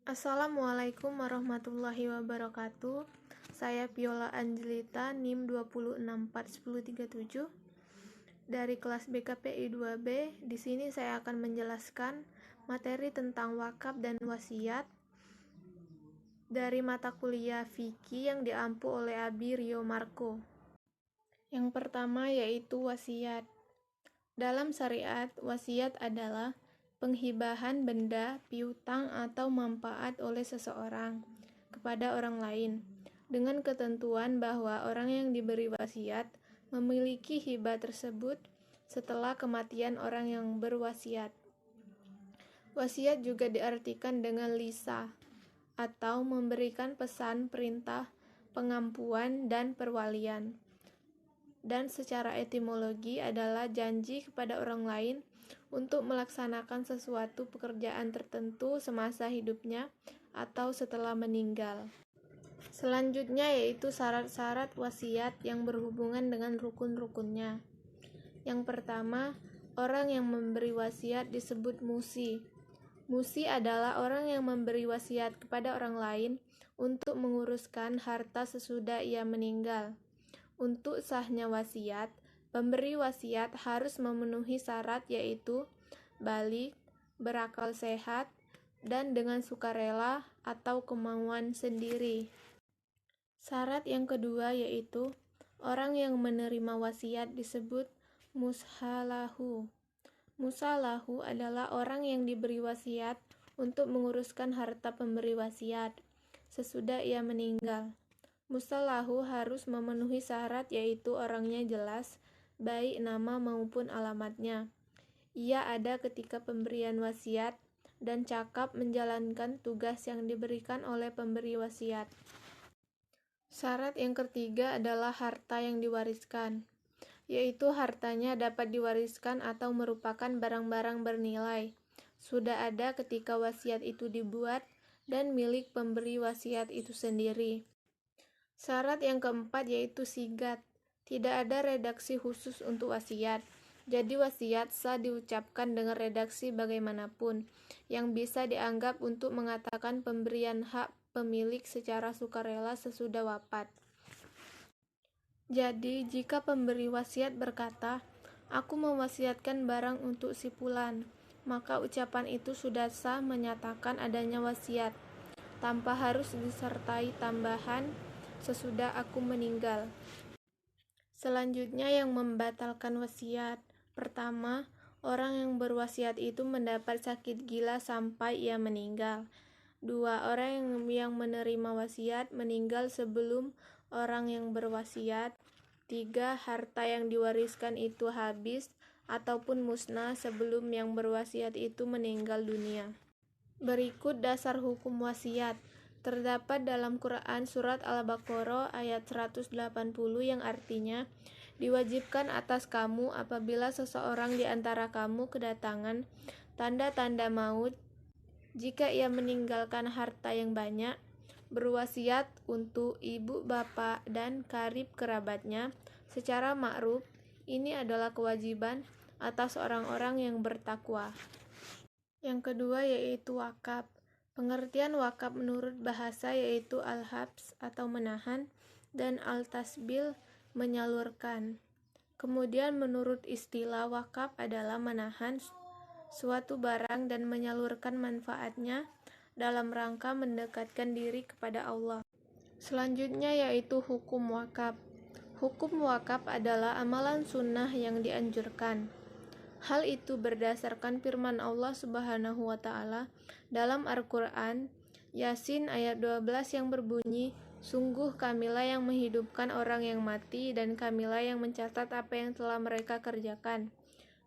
Assalamualaikum warahmatullahi wabarakatuh. Saya Viola Angelita, NIM 2641037 dari kelas BKPI 2B. Di sini saya akan menjelaskan materi tentang wakaf dan wasiat dari mata kuliah Fikih yang diampu oleh Abi Rio Marco. Yang pertama yaitu wasiat. Dalam syariat, wasiat adalah penghibahan benda, piutang, atau manfaat oleh seseorang kepada orang lain, dengan ketentuan bahwa orang yang diberi wasiat memiliki hibah tersebut setelah kematian orang yang berwasiat. Wasiat juga diartikan dengan lisah, atau memberikan pesan, perintah, pengampuan, dan perwalian. Dan secara etimologi adalah janji kepada orang lain untuk melaksanakan sesuatu pekerjaan tertentu semasa hidupnya atau setelah meninggal. Selanjutnya yaitu syarat-syarat wasiat yang berhubungan dengan rukun-rukunnya. Yang pertama, orang yang memberi wasiat disebut musi. Musi adalah orang yang memberi wasiat kepada orang lain untuk menguruskan harta sesudah ia meninggal. Untuk sahnya wasiat, pemberi wasiat harus memenuhi syarat yaitu balik, berakal sehat, dan dengan sukarela atau kemauan sendiri. Syarat yang kedua yaitu orang yang menerima wasiat disebut mushalahu. Mushalahu adalah orang yang diberi wasiat untuk menguruskan harta pemberi wasiat sesudah ia meninggal. Mushalahu harus memenuhi syarat yaitu orangnya jelas, baik nama maupun alamatnya. Ia ada ketika pemberian wasiat dan cakap menjalankan tugas yang diberikan oleh pemberi wasiat. Syarat yang ketiga adalah harta yang diwariskan, yaitu hartanya dapat diwariskan atau merupakan barang-barang bernilai. Sudah ada ketika wasiat itu dibuat dan milik pemberi wasiat itu sendiri. Syarat yang keempat yaitu sigat. Tidak ada redaksi khusus untuk wasiat. Jadi wasiat sah diucapkan dengan redaksi bagaimanapun yang bisa dianggap untuk mengatakan pemberian hak pemilik secara sukarela sesudah wafat. Jadi jika pemberi wasiat berkata, "Aku mewasiatkan barang untuk si fulan," maka ucapan itu sudah sah menyatakan adanya wasiat, tanpa harus disertai tambahan sesudah aku meninggal. Selanjutnya yang membatalkan wasiat. Pertama, orang yang berwasiat itu mendapat sakit gila sampai ia meninggal. Dua, orang yang menerima wasiat meninggal sebelum orang yang berwasiat. Tiga, harta yang diwariskan itu habis ataupun musnah sebelum yang berwasiat itu meninggal dunia. Berikut dasar hukum wasiat. Terdapat dalam Quran surat Al-Baqarah ayat 180 yang artinya, diwajibkan atas kamu apabila seseorang di antara kamu kedatangan tanda-tanda maut, jika ia meninggalkan harta yang banyak, berwasiat untuk ibu, bapak, dan karib kerabatnya secara ma'ruf. Ini adalah kewajiban atas orang-orang yang bertakwa. Yang kedua yaitu wakaf. Pengertian wakaf menurut bahasa yaitu al-habs atau menahan dan al-tasbil menyalurkan. Kemudian menurut istilah wakaf adalah menahan suatu barang dan menyalurkan manfaatnya dalam rangka mendekatkan diri kepada Allah. Selanjutnya yaitu hukum wakaf. Hukum wakaf adalah amalan sunnah yang dianjurkan. Hal itu berdasarkan firman Allah Subhanahu wa Ta'ala dalam Al-Quran, Yasin ayat 12 yang berbunyi, "Sungguh kamilah yang menghidupkan orang yang mati dan kamilah yang mencatat apa yang telah mereka kerjakan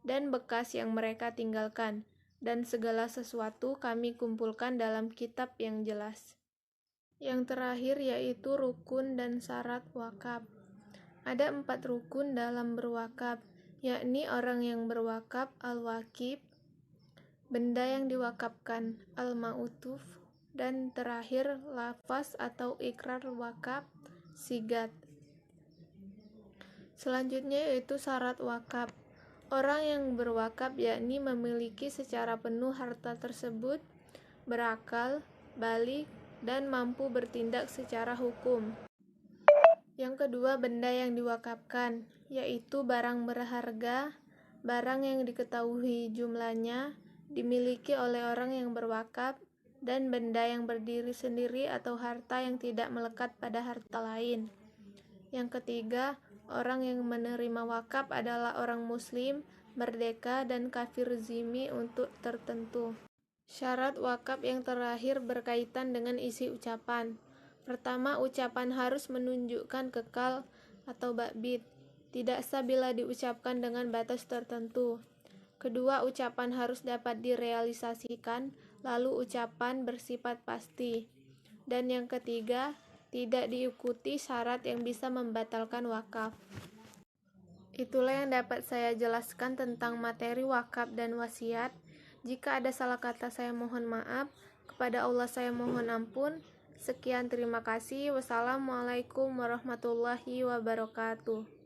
dan bekas yang mereka tinggalkan, dan segala sesuatu kami kumpulkan dalam kitab yang jelas." Yang terakhir yaitu rukun dan syarat wakaf. Ada 4 rukun dalam berwakaf, yakni orang yang berwakaf, al-wakif, benda yang diwakafkan, al-ma'utuf, dan terakhir lafaz atau ikrar wakaf, sigat. Selanjutnya yaitu syarat wakaf. Orang yang berwakaf yakni memiliki secara penuh harta tersebut, berakal, balik, dan mampu bertindak secara hukum. Yang kedua, benda yang diwakafkan, yaitu barang berharga, barang yang diketahui jumlahnya, dimiliki oleh orang yang berwakaf, dan benda yang berdiri sendiri atau harta yang tidak melekat pada harta lain. Yang ketiga, orang yang menerima wakaf adalah orang muslim, merdeka, dan kafir zimmi untuk tertentu. Syarat wakaf yang terakhir berkaitan dengan isi ucapan. Pertama, ucapan harus menunjukkan kekal atau bakbit, tidak sah bila diucapkan dengan batas tertentu. Kedua, ucapan harus dapat direalisasikan, lalu ucapan bersifat pasti. Dan yang ketiga, tidak diikuti syarat yang bisa membatalkan wakaf. Itulah yang dapat saya jelaskan tentang materi wakaf dan wasiat. Jika ada salah kata, saya mohon maaf. Kepada Allah saya mohon ampun. Sekian, terima kasih. Wassalamualaikum warahmatullahi wabarakatuh.